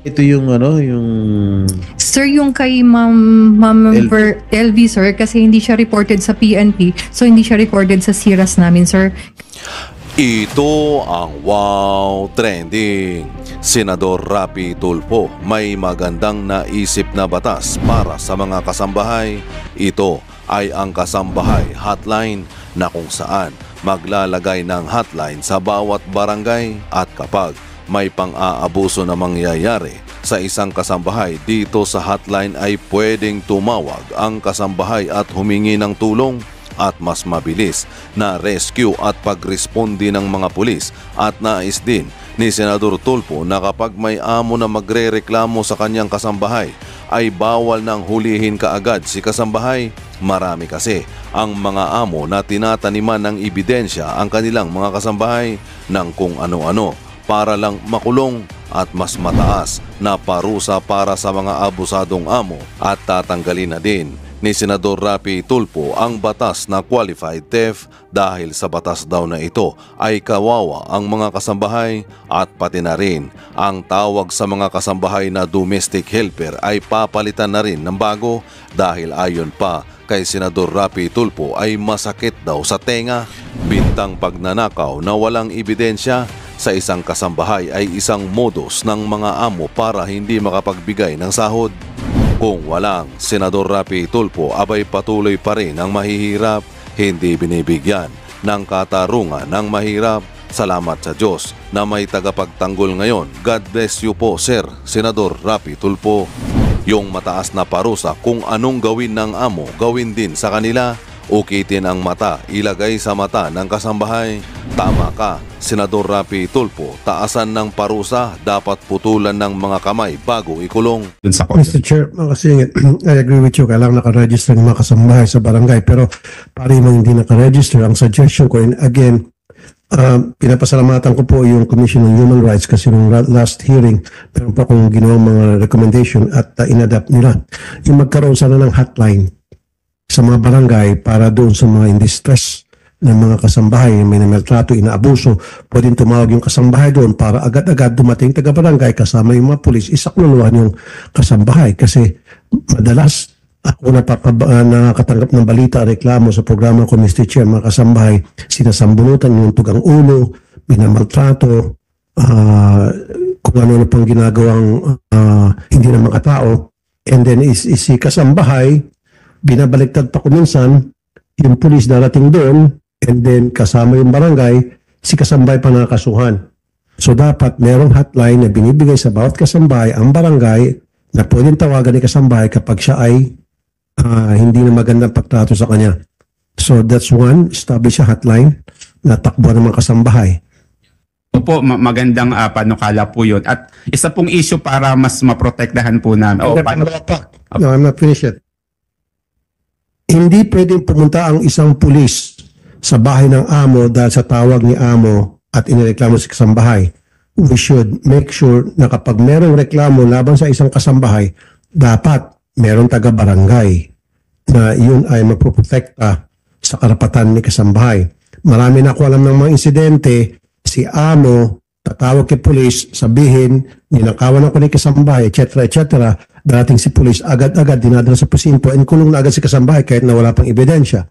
Ito yung ano, yung Sir, yung kay Ma'am LV, sir, kasi hindi siya reported sa PNP, so hindi siya recorded sa SIRAS namin, sir. Ito ang Wow Trending. Senador Rapi Tulfo may magandang naisip na batas para sa mga kasambahay. Ito ay ang Kasambahay Hotline na kung saan maglalagay ng hotline sa bawat barangay at kapag may pang-aabuso na mangyayari sa isang kasambahay, dito sa hotline ay pwedeng tumawag ang kasambahay at humingi ng tulong at mas mabilis na rescue at pagresponde ng mga pulis. At nais din ni Senador Tulfo na kapag may amo na magrereklamo sa kanyang kasambahay ay bawal nang hulihin kaagad si kasambahay. Marami kasi ang mga amo na tinataniman ng ebidensya ang kanilang mga kasambahay ng kung ano-ano para lang makulong at mas mataas na parusa para sa mga abusadong amo. At tatanggalin na din ni Senador Rapi Tulfo ang batas na qualified theft dahil sa batas daw na ito ay kawawa ang mga kasambahay at pati na rin ang tawag sa mga kasambahay na domestic helper ay papalitan na rin ng bago dahil ayon pa kay Senador Rapi Tulfo ay masakit daw sa tenga. Bintang pagnanakaw na walang ebidensya sa isang kasambahay ay isang modus ng mga amo para hindi makapagbigay ng sahod. Kung walang Senador Rapi Tulfo, abay patuloy pa rin ang mahihirap, hindi binibigyan ng katarungan ng mahirap. Salamat sa Diyos na may tagapagtanggol ngayon. God bless you po, Sir Senador Rapi Tulfo. Yung mataas na parusa kung anong gawin ng amo, gawin din sa kanila. Ukitin ang mata, ilagay sa mata ng kasambahay. Tama ka, Senador Rapi Tulfo. Taasan ng parusa, dapat putulan ng mga kamay bago ikulong. Mr. Chair, kasi I agree with you, kailangan nakaregister ng mga kasambahay sa barangay. Pero pari mo hindi nakaregister, ang suggestion ko, and again, pinapasalamatan ko po yung Commission on Human Rights kasi nung last hearing, meron pa akong ginawang mga recommendation at inadapt nila. Yung magkaroon sana ng hotline sa mga barangay para doon sa mga in distress ng mga kasambahay, may namaltrato, inaabuso, pwedeng tumawag yung kasambahay doon para agad-agad dumating taga-barangay kasama yung mga pulis, isakluluhan yung kasambahay. Kasi madalas ako nakakatanggap ng balita, reklamo sa programa ko, Mr. Chair, mga kasambahay, sinasambunutan yung tugang ulo, binamaltrato, kung ano na pang ginagawang hindi na mga tao. And then si kasambahay, binabaliktad pa ko minsan, yung pulis darating doon, and then kasama yung barangay, si kasambahay pa nakakasuhan. So dapat merong hotline na binibigay sa bawat kasambahay, ang barangay, na pwedeng tawagan ni kasambahay kapag siya ay hindi na magandang pagtrato sa kanya. So that's one, establish a hotline na takbuhan ng mga kasambahay. Opo, magandang panukala po yun. At isa pong issue para mas maprotektahan po namin. No, I'm not finished yet. Hindi pwedeng pumunta ang isang pulis sa bahay ng amo dahil sa tawag ni amo at inireklamo sa kasambahay. We should make sure na kapag merong reklamo laban sa isang kasambahay, dapat merong taga-barangay na yun ay mapoprotekta sa karapatan ni kasambahay. Marami na ako alam ng mga insidente, si amo tatawag kay pulis, sabihin, ninakawan ako ni kasambahay, etc. Darating si pulis, agad-agad dinadala sa presinto and kulong na agad si kasambahay kahit na wala pang ebidensya.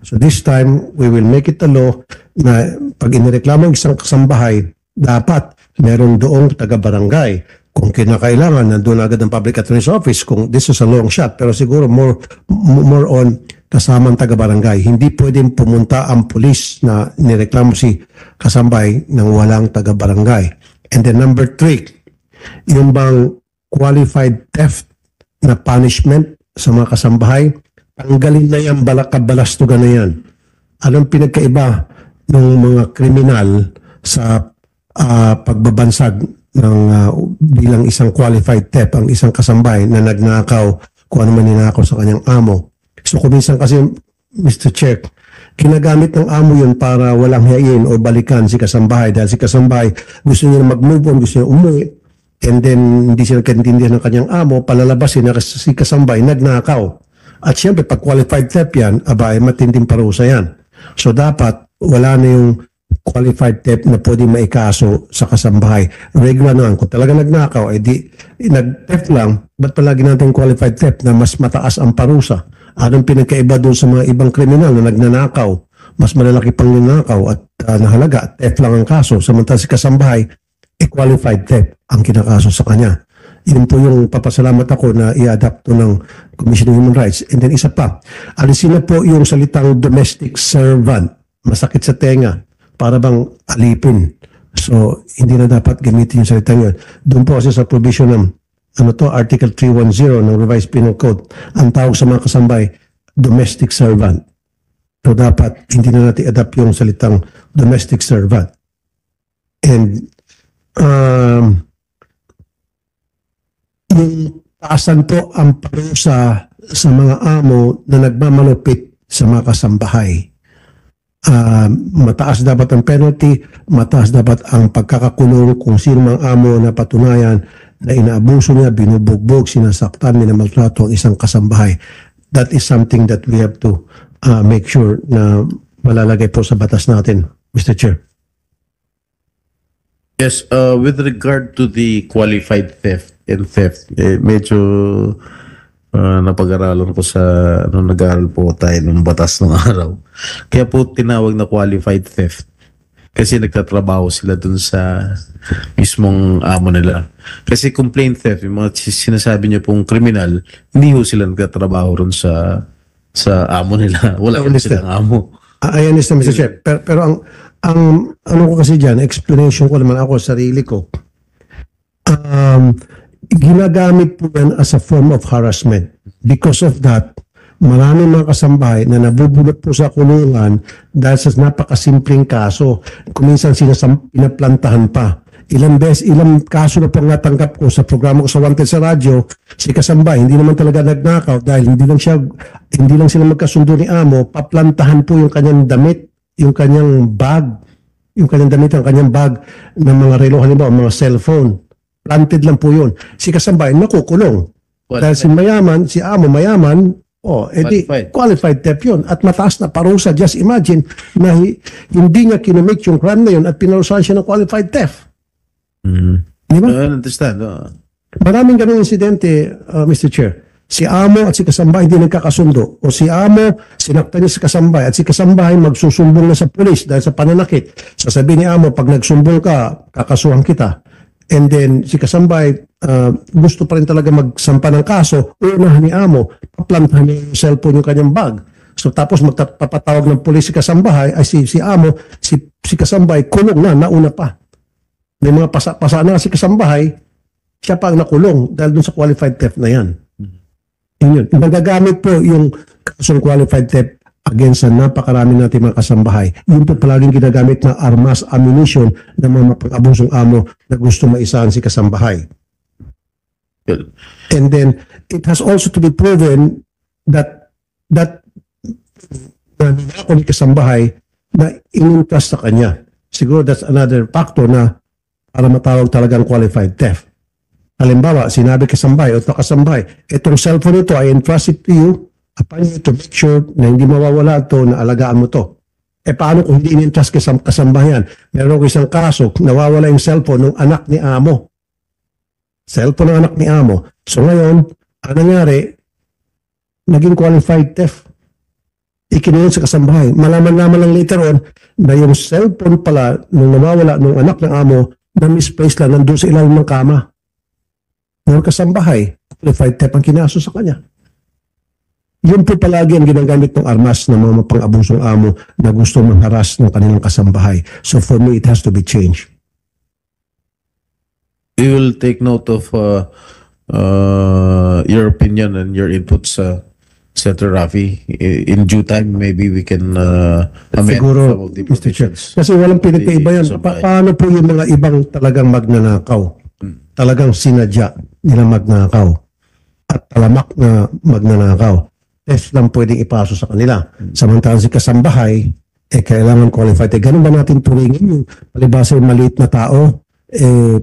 So this time, we will make it a law na pag inireklamo ang isang kasambahay, dapat meron doong taga-barangay. Kung kinakailangan, nandun agad ang public attorney's office kung this is a long shot. Pero siguro more on kasamang taga-barangay. Hindi pwedeng pumunta ang pulis na nireklamo si kasambahay ng walang taga-barangay. And then number 3, yung bang qualified theft na punishment sa mga kasambahay, tanggalin na yan, balakabalastugan na yan. Anong pinagkaiba ng mga kriminal sa pagbabansag ng bilang isang qualified theft ang isang kasambahay na nagnakaw kung ano man ninakaw sa kanyang amo? So kuminsan kasi, Mr. Chair, kinagamit ng amo yun para walang hiyain o balikan si kasambahay dahil si kasambahay gusto niya mag-move on, gusto niya umuwi, and then hindi siya nagkaintindihan ng kanyang amo, palalabasin na si kasambahay nagnakaw. At siyempre, pag qualified theft yan, abay, matinding parusa yan. So dapat, wala na yung qualified theft na pwede maikaso sa kasambahay. Regular naman. Kung talaga nagnakaw, nag-theft lang, ba't palagi natin qualified theft na mas mataas ang parusa? Anong pinagkaiba doon sa mga ibang kriminal na nagnanakaw? Mas malalaki pang ninakaw at nahalaga, theft lang ang kaso. Samantala si kasambahay, qualified theft ang kinakaso sa kanya. Yun po yung papasalamat ako na i-adapt to ng Commission on Human Rights. And then isa pa, alisin na po yung salitang domestic servant. Masakit sa tenga. Para bang alipin. So, hindi na dapat gamitin yung salitang yun. Doon po kasi sa provision ng Article 310 ng Revised Penal Code, ang tawag sa mga kasambay, domestic servant. So, dapat hindi na natin adapt yung salitang domestic servant. And, yung taasan po ang parusa sa mga amo na nagmamalupit sa mga kasambahay. Mataas dapat ang penalty, mataas dapat ang pagkakakulong kung sino mang amo na patunayan na inaabuso niya, binubugbog, sinasaktan, minamaltrato ang isang kasambahay. That is something that we have to make sure na malalagay po sa batas natin, Mr. Chair. Yes, with regard to the qualified theft and theft, medyo napag-aralan ko sa nag-aaral po tayo ng batas ng araw. Kaya po tinawag na qualified theft kasi nagtatrabaho sila dun sa mismong amo nila. Kasi complaint theft, yung mga sinasabi niyo pong kriminal, hindi ho sila nagtatrabaho ron sa amo nila. Wala ko silang amo. I understand, Mr. Chair. Pero ang ano ko kasi dyan, explanation ko naman ako, sarili ko, ginagamit po yan as a form of harassment. Because of that, maraming mga kasambahay na nabubulot po sa kulungan dahil sa napakasimpleng kaso. Kuminsan pinaplantahan pa. Ilang kaso na po natanggap ko sa programa ko sa Wanted sa radyo, si kasambahay, hindi naman talaga nagnakaw dahil hindi lang sila magkasundo ni amo, paplantahan po yung kanyang damit, yung kanyang bag, yung kanyang damit, ang kanyang bag ng mga relo, halimbawa, mga cellphone. Planted lang po yun. Si kasambahay, nakukulong. Dahil si amo mayaman, qualified theft yun. At mataas na parusa. Just imagine na hindi niya kinumit yung crime na yun at pinarusahan siya ng qualified theft. Di ba? I understand. Maraming ganung insidente, Mr. Chair. Si amo at si kasambahay hindi nagkakasundo. O si amo, sinaktan niya si kasambahay at si kasambahay magsusumbong na sa pulis dahil sa pananakit. Sasabihin ni amo, pag nagsumbong ka, kakasuhan kita. And then si kasambahay gusto pa rin talaga magsampa ng kaso, unahan ni amo, paplantahan niya yung cellphone yung kanyang bag. So tapos magpapatawag ng pulis si kasambahay, ay si amo, si kasambahay kulong na, nauna pa. May mga pasa na si kasambahay, siya pa ang nakulong dahil dun sa qualified theft na yan. Yun. Nagagamit po yung kasong qualified theft against sa napakarami natin mga kasambahay. Yun po palaging ginagamit na armas, ammunition ng mga mapag-abusong amo na gusto maisahan si kasambahay. And then, it has also to be proven that ako ni kasambahay na inintas sa kanya. Siguro that's another factor na para matawag talagang qualified theft. Halimbawa, sinabi kasambahay o kasambahay, itong cellphone ito, I entrust it to you upon you to make sure na hindi mawawala ito, na alagaan mo to. Paano kung hindi in-entrust kasambahan? Meron ko isang kaso, nawawala yung cellphone ng anak ni amo. Cellphone ng anak ni amo. So ngayon, ang nangyari, naging qualified theft. Ikinuha sa kasambahay. Malaman-laman lang later on na yung cellphone pala nung nawawala ng anak ng amo na misplaced lang nandun sa ilalim ng kama. Yung kasambahay, qualified theft ang kinaso sa kanya. Yun po palagi ang ginagamit ng armas ng mga pang-abusong amo na gusto mangharas ng kanilang kasambahay. So for me, it has to be changed. We will take note of your opinion and your inputs, Senator Rafi. In due time, maybe we can amend Siguro, some of the Mr. Chair. provisions. Kasi walang pinagkaiba yan. Paano po yung mga ibang talagang magnanakaw? Talagang sinadya nila magnanakaw. At talamak na magnanakaw. Test lang pwedeng ipaso sa kanila. Samantalang si kasambahay, kailangan qualified. Ganun ba natin turingin yung palibasa yung maliit na tao?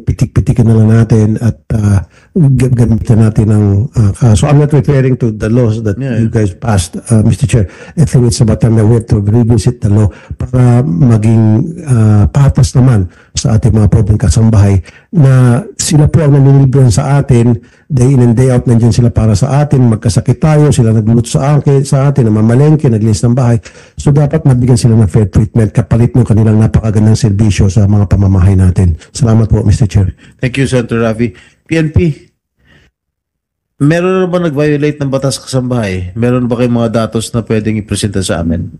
Pitik-pitikin na lang natin at gamitan natin ng so I'm not referring to the laws that Yeah. you guys passed, Mr. Chair. I think it's about time that we have to revisit the law para maging patas naman sa ating mga pobreng kasambahay na sila po ang naniliburan sa atin, day in and day out nandiyan sila para sa atin, magkasakit tayo, sila nagluluto sa atin, namamalengke, naglinis ng bahay. So dapat mabigyan sila ng fair treatment kapalit ng kanilang napakagandang serbisyo sa mga pamamahay natin. Salamat po, Mr. Chair. Thank you, Senator Rafi. PNP, meron na ba nag-violate ng batas kasambahay? Meron ba kayong mga datos na pwedeng ipresenta sa amin?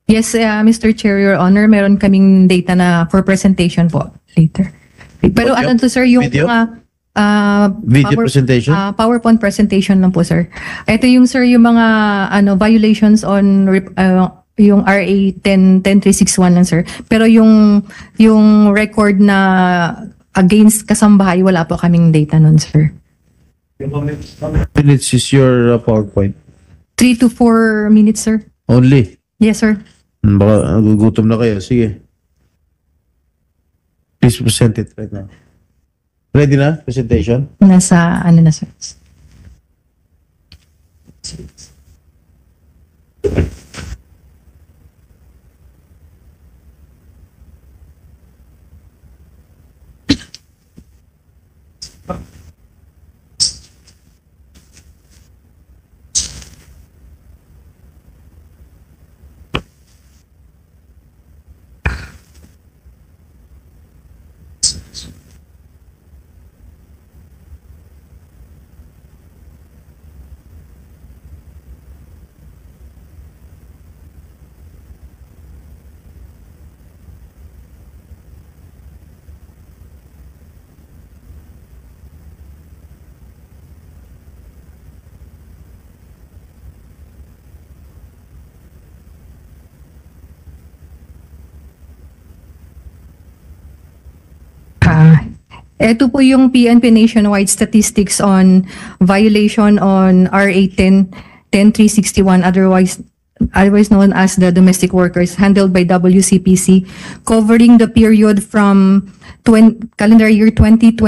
Yes, Mr. Chair, Your Honor, meron kaming data na for presentation po later. Pero Audio? ano to, sir, yung Video? mga Video presentation? PowerPoint presentation lang po, sir. Ito yung, sir, yung mga violations on yung RA 10361 lang, sir. Pero yung record na against kasambahay, wala po kaming data nun, sir. Minutes is your PowerPoint? 3 to 4 minutes, sir. Only? Yes, sir. Baka nagugutom na kayo. Sige. Please present it right now. Ready na? Presentation? Nasa, ano na, sir. Ito po yung PNP nationwide statistics on violation on RA 10361, otherwise known as the domestic workers, handled by WCPC, covering the period from calendar year 2026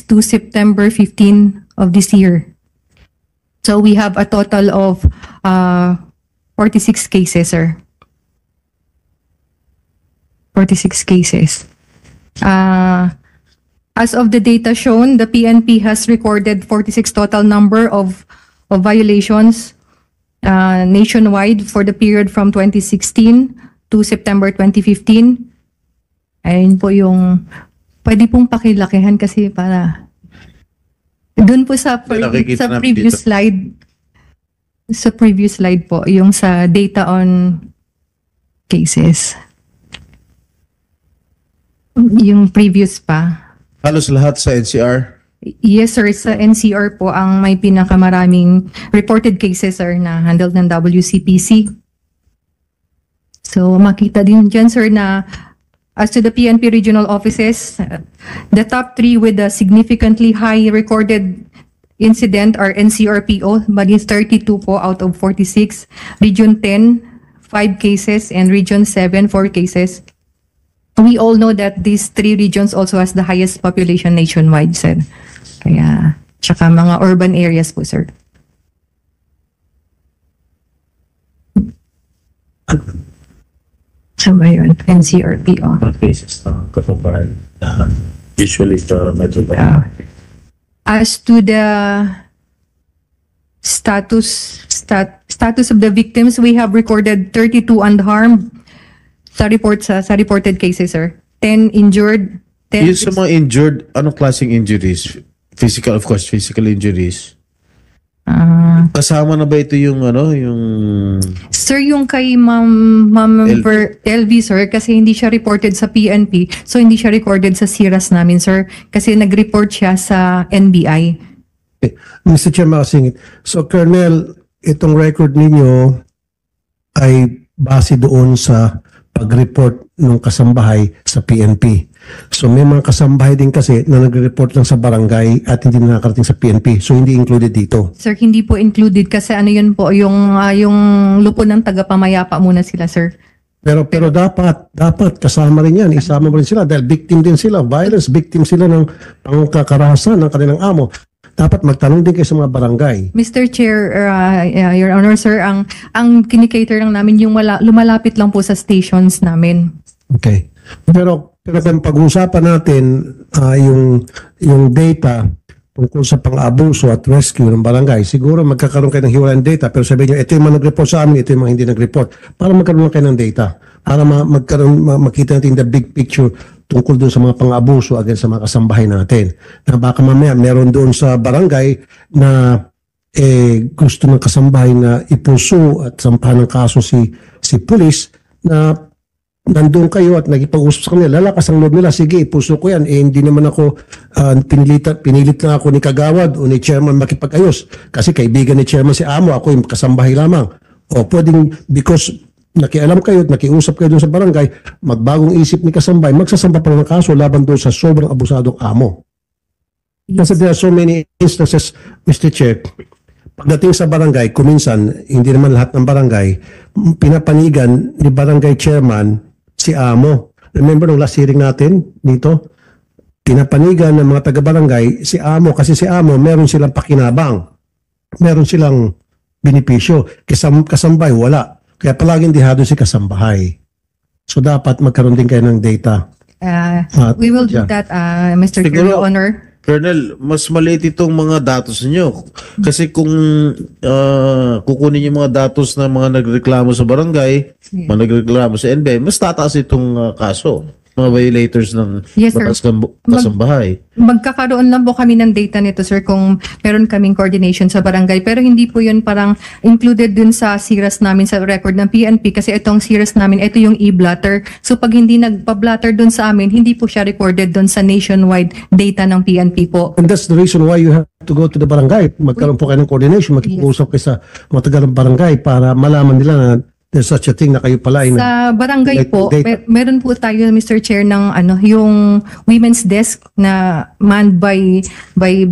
to September 15 of this year. So we have a total of 46 cases, sir. 46 cases. As of the data shown, the PNP has recorded 46 total number of violations nationwide for the period from 2016 to September 2015. Ayun po yung pwede pong pakilakihan kasi para doon po sa Nakikita namin previous dito. slide. Sa previous slide po, yung sa data on cases. Yung previous pa. Halos lahat sa NCR. Yes, sir. Sa NCR po ang may pinakamaraming reported cases, sir, na handled ng WCPC. So, makita din dyan, sir, na as to the PNP regional offices, the top 3 with a significantly high recorded incident are NCRPO, bali 32 po out of 46. Region 10, 5 cases, and Region 7, 4 cases. We all know that these 3 regions also has the highest population nationwide, sir. Kaya, tsaka mga urban areas po, sir. Saan ba yun? NCRPO. Cases na katuparan. Usually sa Metro As to the status of the victims, we have recorded 32 unharmed sa reported cases, sir. 10 injured. 10 Yung sa mga injured, anong klaseng injuries? Physical, of course, physical injuries. Kasama na ba ito yung Sir, yung kay Ma'am LV, sir, kasi hindi siya reported sa PNP, so hindi siya recorded sa SIRAS namin, sir, kasi nag-report siya sa NBI. Mr. Chair, makasingit. So, Colonel, itong record ninyo ay base doon sa pag-report ng kasambahay sa PNP. So, may mga kasambahay din kasi na nag-report lang sa barangay at hindi na nakarating sa PNP. So, hindi included dito. Sir, hindi po included kasi ano yun po, yung lupon ng tagapamayapa muna sila, sir. Pero dapat kasama rin yan. Isama mo rin sila dahil victim din sila. Violence, victim sila ng pangkakarahasan ng kanilang amo. Dapat magtanong din kayo sa mga barangay. Mr. Chair, Your Honor, sir, ang kinikater lang namin yung lumalapit lang po sa stations namin. Okay. Pero kung pag-uusapan natin yung data tungkol sa pang-abuso at rescue ng barangay, siguro magkakaroon kayo ng hiwalayang data, pero sabihin nyo, ito yung mga nag-report sa amin, ito yung mga hindi nag-report. Para magkaroon kayo ng data. Para makita natin the big picture tungkol doon sa mga pang-abuso against sa mga kasambahay natin. Na baka mamaya meron doon sa barangay na gusto ng kasambahay na ipuso at sampahan ng kaso si pulis na nandun kayo at nagipag-usap sa kanila, lalakas ang loob nila, sige, puso ko yan. Hindi naman ako, pinilit lang ako ni Kagawad o ni Chairman makipag-ayos. Kasi kaibigan ni Chairman si Amo, ako yung kasambahay lamang. O pwedeng, because nakialam kayo at nakiusap kayo doon sa barangay, magbagong isip ni kasambahay, magsasamba pa ng kaso laban doon sa sobrang abusadong Amo. Kasi there are so many instances, Mr. Chair, pagdating sa barangay, kuminsan, hindi naman lahat ng barangay, pinapanigan ni barangay chairman si Amo. Remember nung last hearing natin dito? Pinapanigan ng mga taga-barangay si Amo kasi si Amo meron silang pakinabang. Meron silang benepisyo. Kasambahay, wala. Kaya palaging dihado si kasambahay. So dapat magkaroon din kayo ng data. We will do that, Mr. Chair, Your Honor. Colonel, mas maliit itong mga datos niyo. Kasi kung kukunin yung mga datos ng mga nagreklamo sa barangay, mga nagreklamo sa NBI, mas tataas itong kaso. Mga violators ng Yes, sir. batas kasambahay. Magkakaroon lang po kami ng data nito, sir, kung meron kaming coordination sa barangay. Pero hindi po yun parang included dun sa SIRAS namin sa record ng PNP kasi itong SIRAS namin, ito yung e-blotter. So pag hindi nagpa-blotter dun sa amin, hindi po siya recorded dun sa nationwide data ng PNP po. And that's the reason why you have to go to the barangay. Magkaroon po kayo ng coordination, makikipag-usap kayo sa mga taga ng barangay para malaman nila na there's such a thing na kayo pala ay Sa barangay po, data. meron po tayo, Mr. Chair, ng yung women's desk na manned by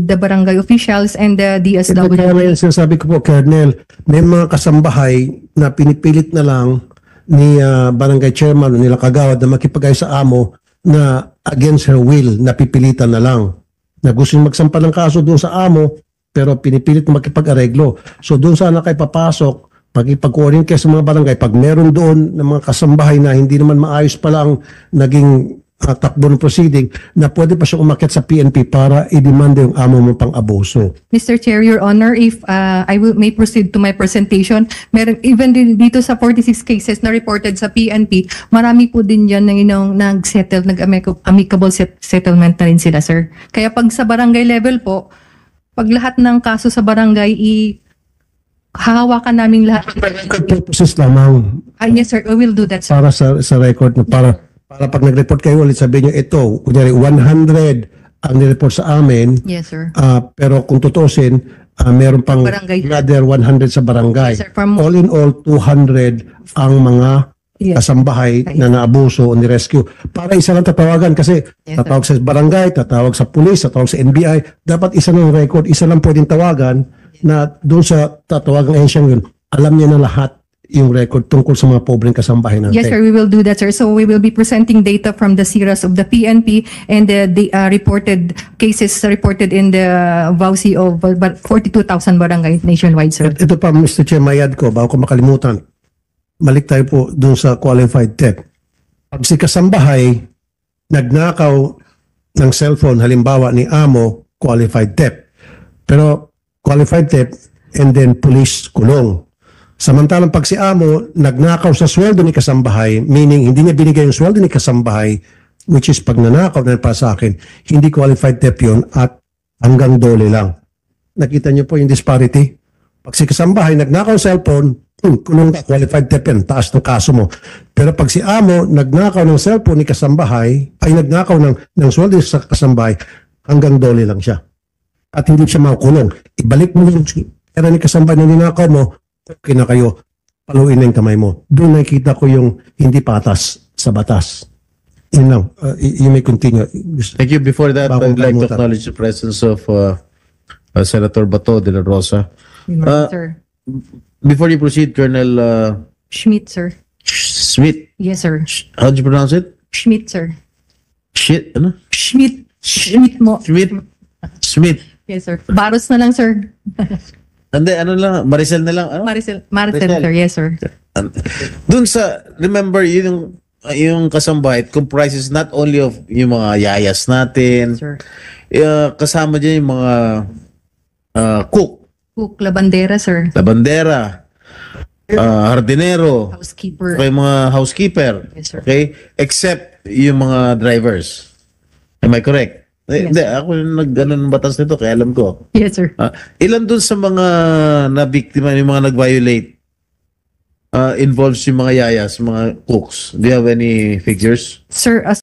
the barangay officials and the DSW. Kaya ngayon sinasabi ko po, Colonel, may mga kasambahay na pinipilit na lang ni barangay chairman o nila Kagawad na makipag-ayos sa amo na against her will, napipilitan na lang. Na gusto nyo magsampa ng kaso doon sa amo, pero pinipilit na makipag-areglo. So doon sana kayo papasok, pag-coordinate kayo sa mga barangay, pag meron doon ng mga kasambahay na hindi naman maayos pala ang naging takbo ng proceeding, na pwede pa siyang umakyat sa PNP para i-demanda yung amo mo pang abuso. Mr. Chair, Your Honor, if I may proceed to my presentation, meron even dito sa 46 cases na reported sa PNP, marami po din yan na nag-settle, nag-amicable settlement na rin sila, sir. Kaya pag sa barangay level po, pag lahat ng kaso sa barangay hahawakan namin lahat. Record purposes lamang Yes, sir. We will do that, sir. para sa record na para pag nag-report kayo ulit sabihin nyo ito, kunyari 100 ang nireport sa amin, Yes, sir. pero kung tutusin, meron pang Barangay. another 100 sa barangay. Yes, sir. From- All in all, 200 ang mga Yes. kasambahay na naabuso o ni-rescue. Para isa lang tatawagan kasi Yes, tatawag sa barangay, tatawag sa pulis, tatawag sa NBI. Dapat isa lang record, isa lang pwedeng tawagan na doon sa tatawagang ahensyang yun, alam niya na lahat yung record tungkol sa mga pobreng kasambahay natin. Yes, sir. We will do that, sir. So we will be presenting data from the SIRAS of the PNP and the reported cases reported in the VAUSI of 42,000 barangay nationwide, sir. Ito pa, Mr. Chair, mayad ko, bago ko makalimutan. Balik tayo po doon sa qualified theft. Pag si kasambahay nagnakaw ng cellphone, halimbawa ni amo, qualified theft. Pero qualified theft and then police kulong. Samantalang pag si amo nagnakaw sa sweldo ni kasambahay, meaning hindi niya binigay yung sweldo ni kasambahay, which is pag nanakaw na para sa akin, hindi qualified theft yun at hanggang dole lang. Nakita niyo po yung disparity? Pag si kasambahay nagnakaw ng cellphone, kulong ka, qualified theft yan, taas ng kaso mo. Pero pag si amo nagnakaw ng cellphone ni kasambahay, ay nagnakaw ng sweldo sa kasambahay, hanggang dole lang siya. At hindi siya makukulong. Ibalik mo yung pera ni kasambahay na ninakaw mo, okay na kayo, paluin na yung kamay mo. Doon nakikita ko yung hindi patas sa batas. Yun lang. You may continue. Thank you. Before that, Bago I'd like to kalimutan. acknowledge the presence of Senator Bato de la Rosa. Sir. Before you proceed, Colonel Schmidt, sir. Smith. Yes, sir. How'd you pronounce it? Schmidt, sir. Shit, ano? Schmidt. Schmidt mo. Smith. Smith. Yes, sir. Baros na lang, sir. Hindi, ano lang, Maricel na lang. Ano? Maricel, Maricel. sir. Yes, sir. Dun sa, remember, yung kasambahay, it comprises not only of yung mga yayas natin, Sir. kasama dyan yung mga cook, Cook, labandera, sir. labandera, hardinero, Housekeeper. okay, mga housekeeper, Yes, sir. okay, except yung mga drivers. Am I correct? Yes, Hindi, ako yung nag-ano ng batas nito, kaya alam ko. Yes, sir. Ilan dun sa mga na-biktima, yung mga nag-violate, involves yung mga yayas, mga cooks? Do you have any figures? Sir, as